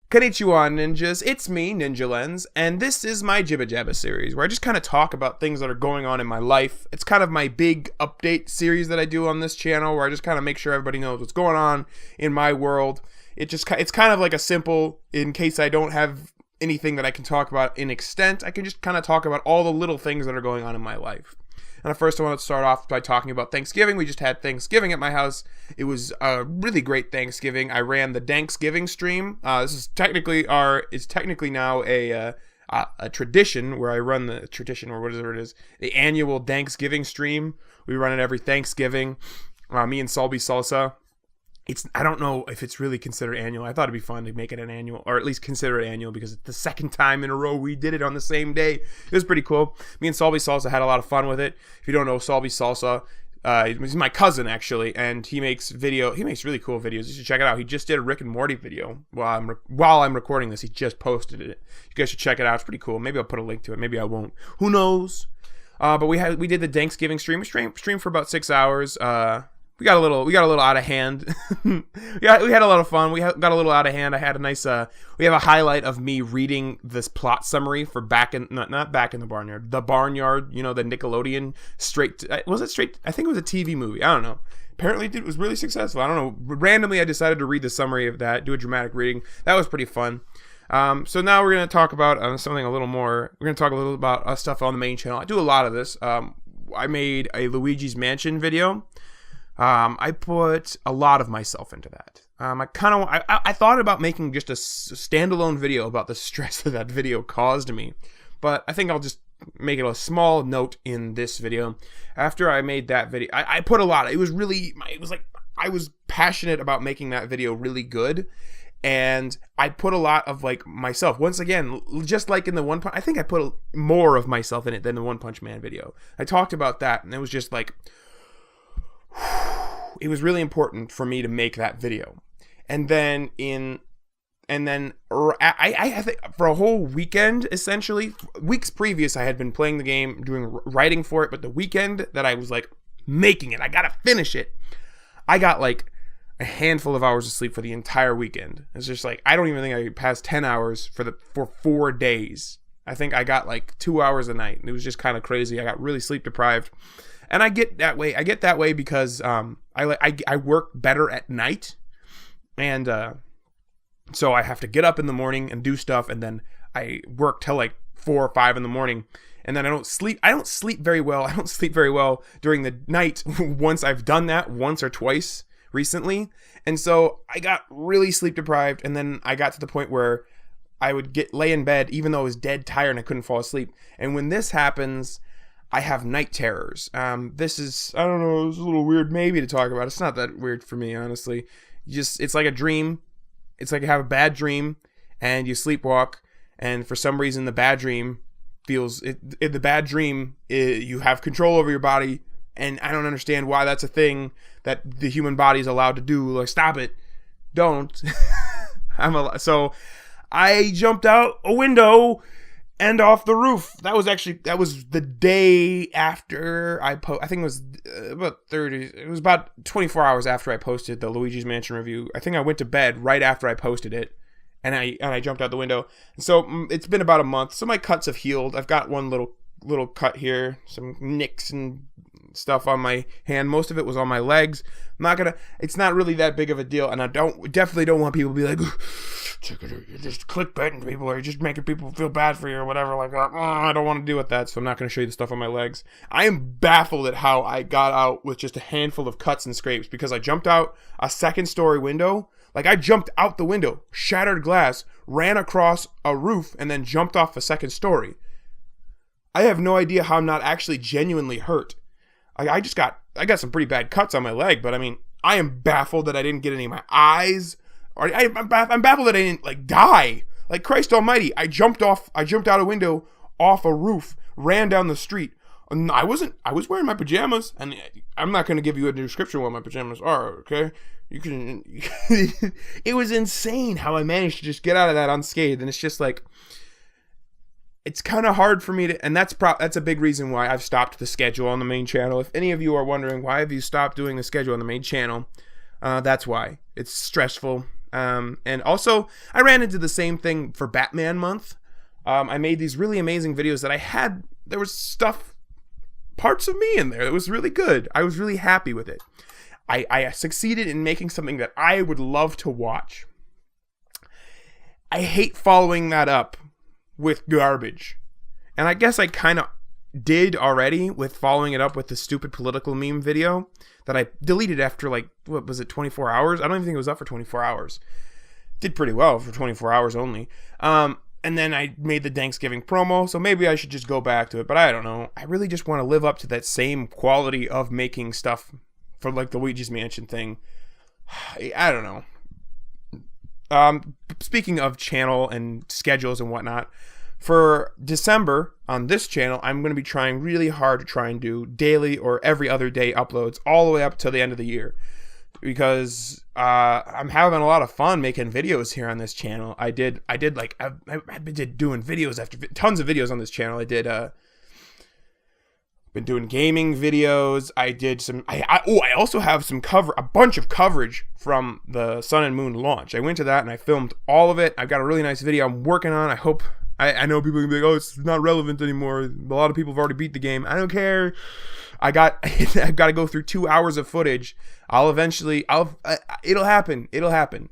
Konnichiwa, ninjas. It's me, Ninja Lens, and this is my Jibba series, where I just kind of talk about things that are going on in my life. It's kind of my big update series that I do on this channel, where I just kind of make sure everybody knows what's going on in my world. It's kind of like a simple, in case I don't have anything that I can talk about in extent, I can just kind of talk about all the little things that are going on in my life. And first I want to start off by talking about Thanksgiving. We just had Thanksgiving at my house. It was a really great Thanksgiving. I ran the Thanksgiving stream. This is technically now a tradition where I run the tradition, or whatever it is, the annual Thanksgiving stream. We run it every Thanksgiving. Me and Salby Salsa. I don't know if it's really considered annual. I thought it'd be fun to make it an annual, or at least consider it annual, because it's the second time in a row we did it on the same day. It was pretty cool. Me and Salby Salsa had a lot of fun with it. If you don't know Salby Salsa, he's my cousin actually, and he makes really cool videos. You should check it out. He just did a Rick and Morty video while I'm recording this. He just posted it. You guys should check it out. It's pretty cool. Maybe I'll put a link to it. Maybe I won't. Who knows? But we did the Thanksgiving stream. We streamed for about 6 hours. We got a little out of hand. we had a lot of fun. We got a little out of hand. I had a nice, we have a highlight of me reading this plot summary for not Back in the Barnyard, The Barnyard, the Nickelodeon was it straight? I think it was a TV movie. I don't know. Apparently it was really successful. I don't know. Randomly, I decided to read the summary of that, do a dramatic reading. That was pretty fun. So now we're going to talk about something a little more. We're going to talk a little about stuff on the main channel. I do a lot of this. I made a Luigi's Mansion video. I put a lot of myself into that. I thought about making just a standalone video about the stress that video caused me, but I think I'll just make it a small note in this video. After I made that video, I put a lot. It was like I was passionate about making that video really good, and I put a lot of like myself. Once again, just like in the One Punch, I think I put more of myself in it than the One Punch Man video. I talked about that, and it was just like, it was really important for me to make that video. And then I think for a whole weekend, essentially, weeks previous, I had been playing the game, writing for it, but the weekend that I was like making it, I gotta finish it, I got like a handful of hours of sleep for the entire weekend. It's just like, I don't even think I passed 10 hours for 4 days. I think I got like 2 hours a night, and it was just kind of crazy. I got really sleep deprived. And I get that way because I work better at night, and so I have to get up in the morning and do stuff, and then I work till like 4 or 5 in the morning, and then I don't sleep very well. I don't sleep very well during the night. Once I've done that once or twice recently, and so I got really sleep deprived, and then I got to the point where I would lay in bed even though I was dead tired and I couldn't fall asleep. And when this happens, I have night terrors. This is, I don't know, it's a little weird maybe to talk about. It's not that weird for me, honestly. It's like a dream. It's like you have a bad dream and you sleepwalk, and for some reason the bad dream you have control over your body, and I don't understand why that's a thing that the human body is allowed to do. Like, stop it. Don't. So I jumped out a window and off the roof. That was the day after I think it was about 24 hours after I posted the Luigi's Mansion review. I think I went to bed right after I posted it, and I jumped out the window. And so it's been about a month. So my cuts have healed. I've got one little cut here, some nicks and stuff on my hand. Most of it was on my legs. It's not really that big of a deal, and I definitely don't want people to be like, you're just clickbaiting people, or you're just making people feel bad for you, or whatever like that. I don't want to deal with that, so I'm not going to show you the stuff on my legs. I am baffled at how I got out with just a handful of cuts and scrapes, because I jumped out a second story window. Like, I jumped out the window, shattered glass, ran across a roof, and then jumped off a second story. I have no idea how I'm not actually genuinely hurt. I got some pretty bad cuts on my leg, but I mean, I am baffled that I didn't get any of my eyes. Or I'm baffled that I didn't like die. Like, Christ Almighty, I jumped out a window, off a roof, ran down the street. I was wearing my pajamas, and I'm not going to give you a description of what my pajamas are, okay? You can. It was insane how I managed to just get out of that unscathed, and it's just like, it's kind of hard for me to, and that's a big reason why I've stopped the schedule on the main channel. If any of you are wondering why have you stopped doing the schedule on the main channel, that's why. It's stressful. And also, I ran into the same thing for Batman month. I made these really amazing videos that there was parts of me in there that was really good. I was really happy with it. I succeeded in making something that I would love to watch. I hate following that up with garbage. And I guess I kind of did already with following it up with the stupid political meme video that I deleted after 24 hours? I don't even think it was up for 24 hours. Did pretty well for 24 hours only. And then I made the Thanksgiving promo, so maybe I should just go back to it, but I don't know. I really just want to live up to that same quality of making stuff for like the Luigi's Mansion thing. I don't know. Speaking of channel and schedules and whatnot, for December on this channel, I'm going to be trying really hard to try and do daily or every other day uploads all the way up till the end of the year. Because I'm having a lot of fun making videos here on this channel. I've been doing videos after tons of videos on this channel. Been doing gaming videos. I also have a bunch of coverage from the Sun and Moon launch. I went to that and I filmed all of it. I've got a really nice video I'm working on. I know people are gonna be like, oh, it's not relevant anymore. A lot of people have already beat the game. I don't care. I've got to go through 2 hours of footage. It'll happen. It'll happen.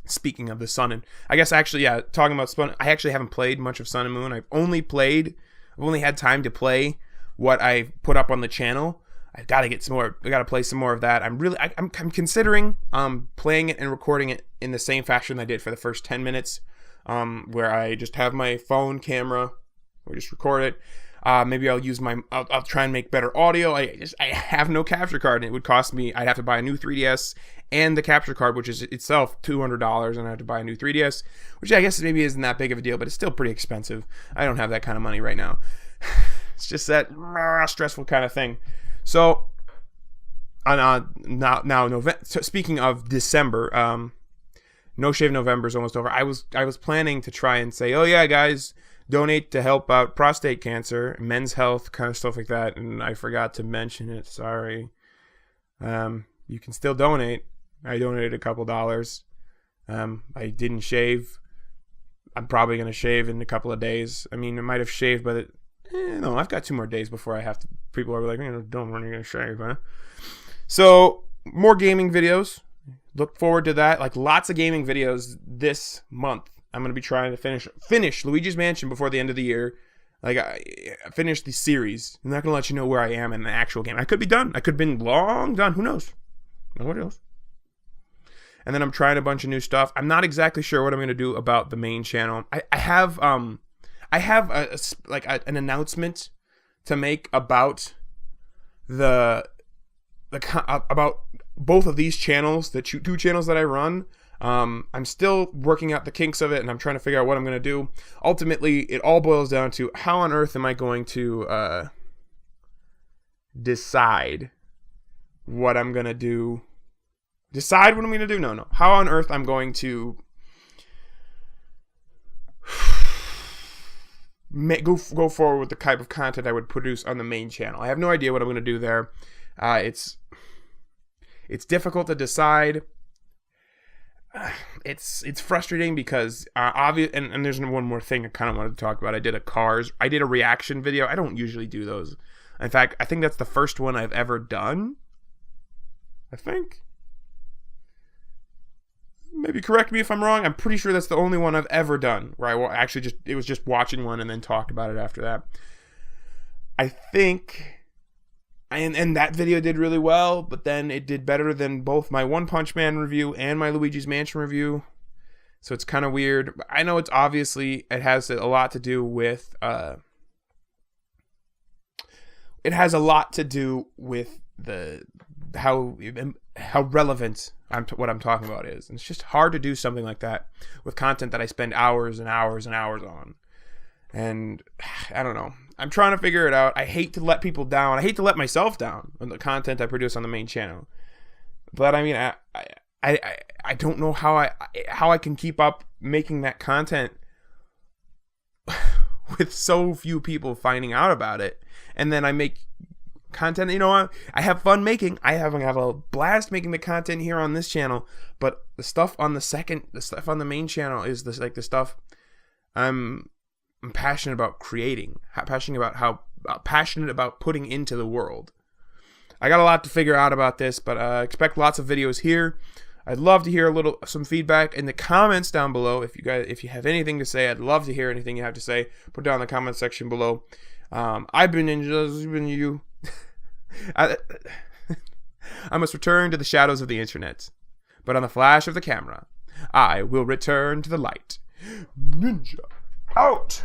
Speaking of the Sun and, I guess talking about Sun, I actually haven't played much of Sun and Moon. I've only had time to play what I put up on the channel. I've got to get some more. I got to play some more of that. I'm considering playing it and recording it in the same fashion I did for the first 10 minutes, where I just have my phone camera, or just record it. Maybe I'll try and make better audio. I have no capture card, and it would cost me, I'd have to buy a new 3DS and the capture card, which is itself $200, and I have to buy a new 3DS, which I guess maybe isn't that big of a deal, but it's still pretty expensive. I don't have that kind of money right now. It's just that stressful kind of thing. So, so speaking of December, No Shave November is almost over. I was planning to try and say, oh yeah, guys, donate to help out prostate cancer, men's health, kind of stuff like that, and I forgot to mention it. Sorry. You can still donate. I donated a couple dollars. I didn't shave. I'm probably gonna shave in a couple of days. I mean, I might have shaved, but no, I've got 2 more days before I have to. People are like, don't when are you gonna shave, huh? So more gaming videos. Look forward to that. Like lots of gaming videos this month. I'm going to be trying to finish Luigi's Mansion before the end of the year. Like, I finish the series. I'm not going to let you know where I am in the actual game. I could be done. I could have been long done. Who knows? Nobody knows. And then I'm trying a bunch of new stuff. I'm not exactly sure what I'm going to do about the main channel. I have an announcement to make about about both of these channels, the 2 channels that I run. I'm still working out the kinks of it, and I'm trying to figure out what I'm going to do. Ultimately, it all boils down to how on earth am I going to decide what I'm going to do. Decide what I'm going to do? No. How on earth I'm going to go forward with the type of content I would produce on the main channel. I have no idea what I'm going to do there. It's difficult to decide. It's frustrating because and there's one more thing I kind of wanted to talk about. I did a reaction video. I don't usually do those. In fact, I think that's the first one I've ever done. I think. Maybe correct me if I'm wrong. I'm pretty sure that's the only one I've ever done where I actually it was just watching one and then talked about it after that. I think. And that video did really well, but then it did better than both my One Punch Man review and my Luigi's Mansion review. So it's kind of weird. I know it has a lot to do with how relevant what I'm talking about is. And it's just hard to do something like that with content that I spend hours and hours and hours on. And I don't know. I'm trying to figure it out. I hate to let people down. I hate to let myself down on the content I produce on the main channel. But I mean, I don't know how I can keep up making that content with so few people finding out about it. And then I make content. You know, I have fun making. I have a blast making the content here on this channel. But the stuff on the stuff on the main channel is this like the stuff I'm passionate about creating. Passionate about putting into the world. I got a lot to figure out about this, but expect lots of videos here. I'd love to hear some feedback in the comments down below. If you have anything to say, I'd love to hear anything you have to say. Put down in the comment section below. I've been Ninjas. You've been you. I must return to the shadows of the internet, but on the flash of the camera, I will return to the light. Ninja out.